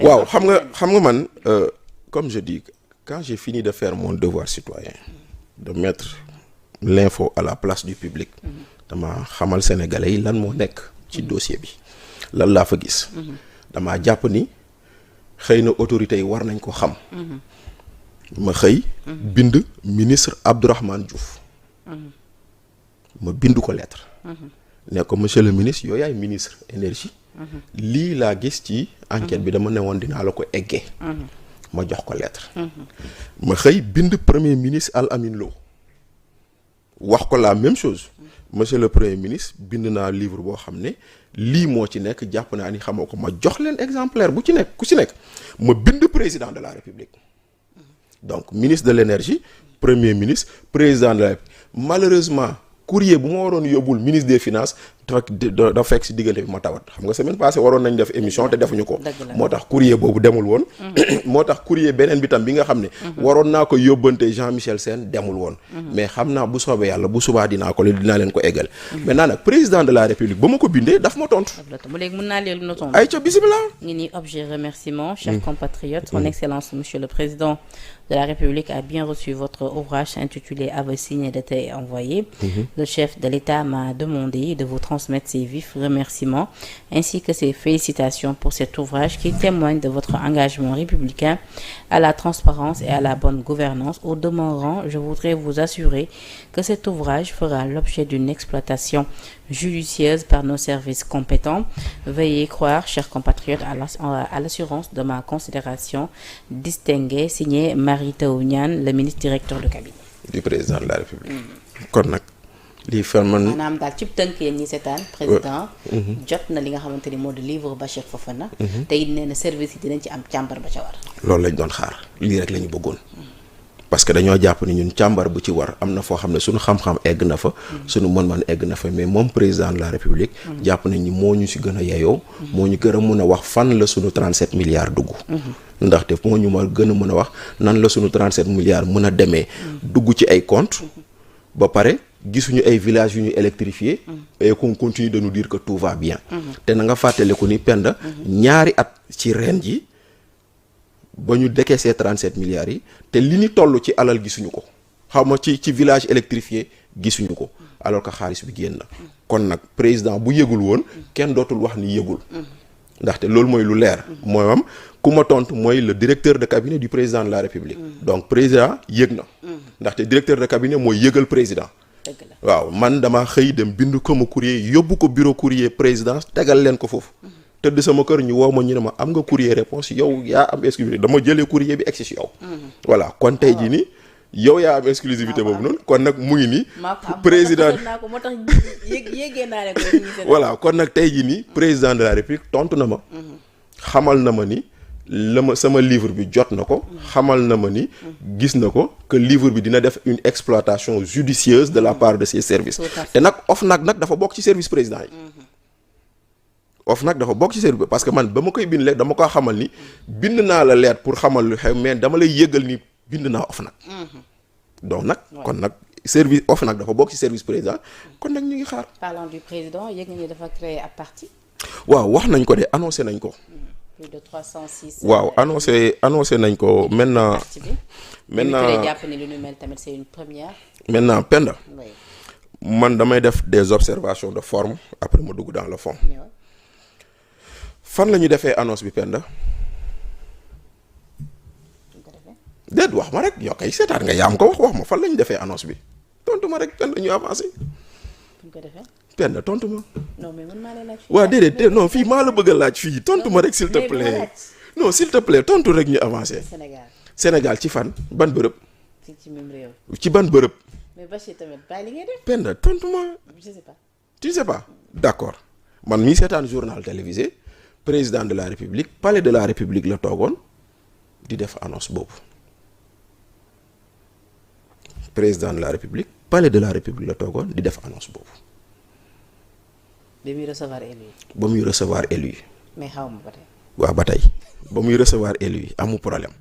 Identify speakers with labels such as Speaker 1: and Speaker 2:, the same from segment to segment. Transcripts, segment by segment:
Speaker 1: waaw xam nga man comme je dis quand j'ai fini de faire mon devoir citoyen de mettre l'info à la place du public dama xamal sénégalais yi lan moo nekk ci dossier bi lan laa fa gis damaa jàpp ni xëy na autorités yi war nañ ko xam ma xëy bind ministre Abdourahmane Diouf ma bind ko lettre ne ko monsieur le ministre yow yaay ministre énergie lii laa gis ci enquête bi dama ne woon dinaa la ko eggee ma jox ko lettre ma xëy bind premier ministre Al Amin Lo wax ko la même chose monsieur le premier ministre bind naa livre boo xam ne lii moo ci nekk jàpp naa ni xamoo ko ma jox leen exemplaire bu ci nekk ku ci nekk ma bind président de la république donc ministre de l'énergie premier ministre président de la république malheureusement courrier bu ma waroon yóbbul ministre des finances da fekk si diggante bi ma tawat xam nga semaine passée waroon nañ def émission te defuñu ko moo tax courrier boobu demul woon moo tax courrier beneen bi tam bi nga xam ne waroon naa ko yóbbante Jean-Michel Sène demul woon mais xam naa bu soobee yàlla bu subaa dinaa leen ko eggal maintenant nag président de la république ba ma ko bindee daf ma tontu
Speaker 2: léegi mën naa leen tontu
Speaker 1: ay ca bismillah
Speaker 2: ngi ni objet remerciement chers compatriotes son excellence monsieur le président de la République a bien reçu votre ouvrage intitulé Aveu signé d'état envoyé. Le chef de l'État m'a demandé de vous transmettre ses vifs remerciements ainsi que ses félicitations pour cet ouvrage qui témoigne de votre engagement républicain à la transparence et à la bonne gouvernance. Au demeurant, je voudrais vous assurer que cet ouvrage fera l'objet d'une exploitation judicieuse par nos services compétents. Veuillez croire, chers compatriotes, à l'assurance de ma considération distinguée, signé Mary Teuw Niane, le ministre directeur de cabinet
Speaker 1: du président de la République. kon nag lii
Speaker 2: maanaam daal cib tënk yéen ñi seetaan président jot na li nga xamante ni moo di livre Bachir Fofana te it nee na service yi dinañ ci am càmbar ba ca war. loolu
Speaker 1: lañ doon xaar lii rek la ñu bëggoon parce que dañoo jàpp ni ñun càmbar bu ci war am na foo xam ne suñu xam-xam egg na fa suñu mën-mën egg na fa mais moom président de la république jàpp nañ ni moo ñu si gën a yeyoo moo ñu gën a mën a wax fan la suñu 37 milliards dugg ndaxte moo ñu ma gën a mën a wax nan la suñu 37 milliards mën a demee dugg ci ay compte ba pare gisuñu ay villages yu ñu électrifié et qu'on continue de nous dire que tout va bien te na nga fàttaliku ni Penda ñaari at ci ren ji ba ñu décaissé 37 milliards yi te li ñu toll ci alal gisuñu ko xaw ma ci village électrifié gisuñu ko alors que xaalis bi génn na kon nag président bu yëgul woon kenn dootul wax ni yëgul ndaxte loolu mooy lu leer mooy am ku ma tontu mooy le directeur de cabinet du président de la république donc président yëg na ndaxte directeur de cabinet mooy yëgal président waaw man dama xëy dem bind ko ma courrier yóbbu ko bureau courrier présidence tegal leen ko foofu tëdd sama kër ñu woo ma ñu ne ma am nga courrier réponse yow yaa am exclusivité dama jëlee courrier bi egsi si yow voilà kon tey jii nii yow yaa am exclusivité boobu noonu kon nag mu ngi nii président voilà kon nag tey jii nii président de la république tontu na ma xamal na ma ni sama livre bi jot na ko xamal na ma ni gis na ko que livre bi dina def une exploitation judicieuse de la part de ses services te nag OFNAC nag dafa bokk ci service président yi OFNAC dafa bokk ci service parce que man ba ma koy bind léegi dama ko xamal ni bind naa la lettre pour xamal lu xew mais dama lay yëgal ni bind naa OFNAC donc nag kon nag service OFNAC dafa bokk ci service président kon nag ñu ngi xaar.
Speaker 2: Parlant du président yëg nga ni dafa créer ab parti.
Speaker 1: waaw wax nañ ko de annoncé nañ ko.
Speaker 2: plus de 306.
Speaker 1: waaw annoncé nañ ko maintenant.
Speaker 2: parti bi. maintenant jàpp ni lu ñu mel tamit c'est une première.
Speaker 1: maintenant Penda. man damay def des observations de forme après ma dugg dans le fond. fan la ñu defee annonce bi Penda. déet wax ma rek yow kay seetaan nga yaam ko wax ma fan la ñu defee annonce bi tontu ma rek Penda ñu avancé. Penda tontu ma.
Speaker 2: non mais man maa lay laaj.
Speaker 1: waaw déedéet non fii maa la bëgg a laaj fii tontu ma rek s'il te plaît. non s'il te plaît tontu rek ñu avancé. Sénégal ci fan ban bërëb.
Speaker 2: ci même réew.
Speaker 1: ci ban bërëb.
Speaker 2: mais Bachir tamit bàyyi li ngay def.
Speaker 1: Penda tontu ma.
Speaker 2: je sais pas.
Speaker 1: tu sais pas d'accord man mii seetaan journal télévisé président de la république palais de la république la toogoon di def annonce boobu. président de la république palais de la république la toogoon di def annonce boobu.
Speaker 2: ba muy recevoir élu yi.
Speaker 1: ba muy recevoir élu yi.
Speaker 2: mais xaw ma ba tey.
Speaker 1: waaw ba tey ba muy recevoir élu yi amul problème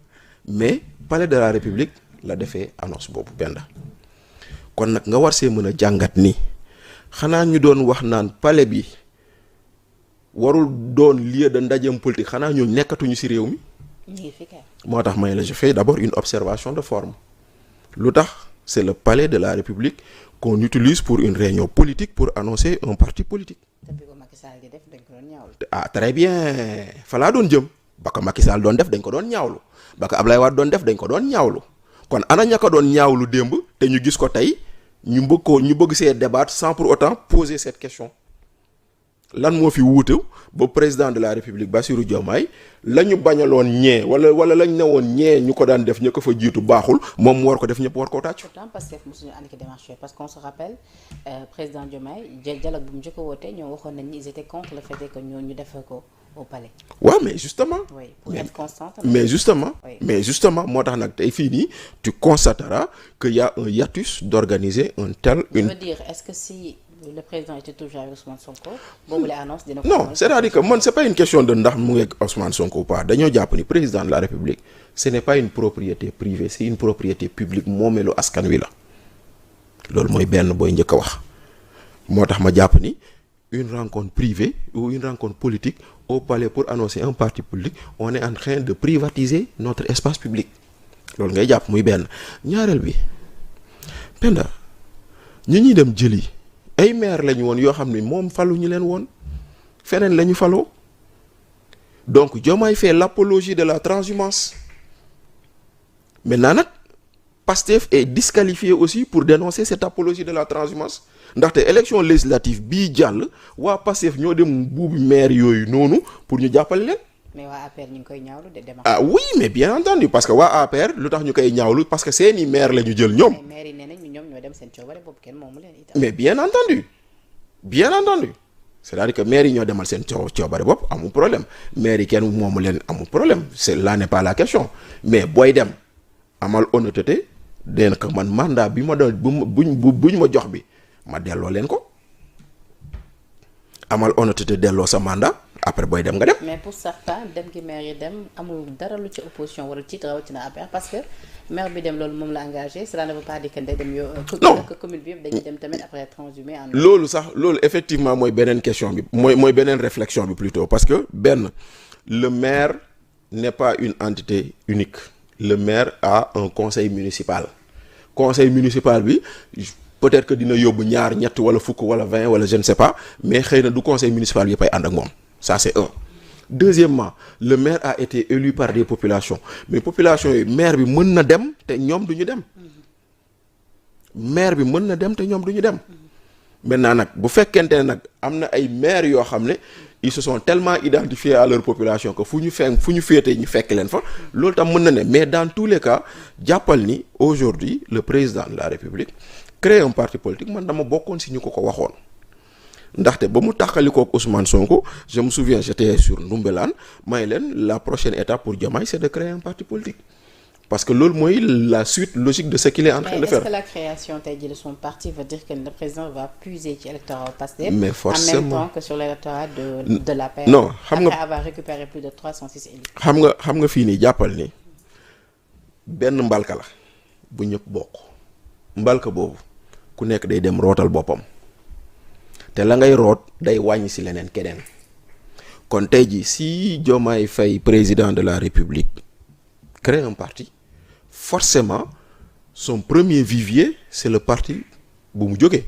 Speaker 1: mais palais de la république la defee annonce boobu benn kon nag nga war see mën a jàngat ni xanaa ñu doon wax naan palais bi warul doon lieu de ndajeem politique xanaa ñooñu nekkatuñu ci réew mi. moo tax may la je fais d'abord une observation de forme lu tax c'est le palais de la République qu'on utilise pour une réunion politique pour annoncer un parti politique. ah très bien fa laa doon jëm ba ko Macky Sall doon def dañ ko doon ñaawlu ba ko Ablaye Wade doon def dañ ko doon ñaawlu kon ana ña ko doon ñaawlu démb te ñu gis ko tey ñu bëgg see débattre sans pour autant poser cette question lan moo fi wuute ba président de la République Bassirou Diomaye la ñu bañaloon ñee wala lañ ne woon ñee ñu ko daan def ña ko fa jiitu baaxul moom mu war ko def ñëpp war koo tàcc.
Speaker 2: pourtant parce que mosuñu andi ko démarche parce qu'on se rappelle président Diomaye dialogue bu mu njëkk a woote ñoo waxoon nañ ni ils étaient contre le fait que ñu def ko au palais.
Speaker 1: waaw mais justement.
Speaker 2: oui pour être constante.
Speaker 1: mais justement moo tax nag tey fii nii tu constateras que y a un hiatus d'organiser un tel.
Speaker 2: je veux dire est-ce que si le président était toujours avec Ousmane Sonko boobu la annonce dina ko.
Speaker 1: non c'est-à-dire que man c'est pas une question de ndax mu ngi ak Ousmane Sonko ou pas dañoo jàpp ni président de la République ce n'est pas une propriété privée c'est une propriété publique moomeelu askan wi la loolu mooy benn booy njëkk a wax moo tax ma jàpp ni une rencontre privée ou une rencontre politique au palais pour annoncer un parti politique on est en train de privatiser notre espace public loolu ngay jàpp muy benn ñaareel bi Penda ñuy dem jëli ay maire lañu woon yoo xam ne moom falu ñu leen woon feneen la ñu faloo donc Diomaye fait l'apologie de la transhumance maintenant nag Pastef est disqualifié aussi pour dénoncer cette apologie de la transhumance ndaxte élection législative bii jàll waa Pastef ñoo dem buubi maire yooyu noonu pour ñu jàppale leen.
Speaker 2: mais waa APR ñu ngi koy ñaawlu de démarche.
Speaker 1: ah oui mais bien entendu parce que waa APR lu tax ñu koy ñaawlu parce que seeni maire la ñu jël ñoom.
Speaker 2: mais maire yi nee nañ ñoom ñoo dem seen coobare boobu kenn moomu leen itam.
Speaker 1: mais bien entendu c'est-à-dire que maire yi ñoo demal seen coobare bopp amul problème maire yi kenn moomu leen amul problème c'est là n'est pas la question mais booy dem amal honnêteté den ko man mandat bi ma doon buñ ma jox bi ma delloo leen ko amal honnêteté delloo sa mandat après booy dem nga dem.
Speaker 2: mais pour certains dem gi maire yi dem amul dara lu ci opposition wala ci rawatina APR parce que maire bi dem loolu moom la engagé cela ne veut pas dire que day dem yow.
Speaker 1: non
Speaker 2: commune bi yëpp dañuy dem tamit après transhumé en.
Speaker 1: loolu effectivement mooy beneen question bi mooy beneen réflexion bi plutôt parce que benn le maire n'est pas une entité unique le maire a un conseil municipal bi. peut-être que dina yóbbu ñaar ñett wala fukk wala 20 wala je ne sais pas mais xëy na du conseil municipal yëpp ay ànd ak moom ça c'est un. Deuxièmement le maire a été élu par des populations mais population yi maire bi mën na dem te ñoom du ñu dem maire bi mën na dem te ñoom du ñu dem maintenant nag bu fekkente ne nag am na ay maire yoo xam ne ils se sont tellement identifiés à leur population que fu ñu féetee ñu fekk leen fa loolu tam mën na ne mais dans tous les cas jàppal ni aujourd'hui le président de la République créer un parti politique man dama bokkoon si ñu ko waxoon ndaxte ba mu tàqalikoo ak Ousmane Sonko je me souviens j'étais sur Ndoumbelane may leen la prochaine étape pour Diomaye c'est de créer un parti politique parce que loolu mooy la suite logique de ce qu'il est en train de faire.
Speaker 2: Est-ce que la création tey jii de son parti veut dire que le président va puiser ci électorat Pastef
Speaker 1: mais forcément
Speaker 2: en même temps que sur l'électorat de l'APR
Speaker 1: non xam nga
Speaker 2: après avoir récupéré plus de 306 élus.
Speaker 1: xam nga fii nii jàppal ni benn mbalka la bu ñëpp bokk mbalka boobu ku nekk day dem rootal boppam te la ngay root day wàññi si leneen keneen kon tey jii si Diomaye Faye président de la République crée un parti forcément son premier vivier c'est le parti bu mu jógee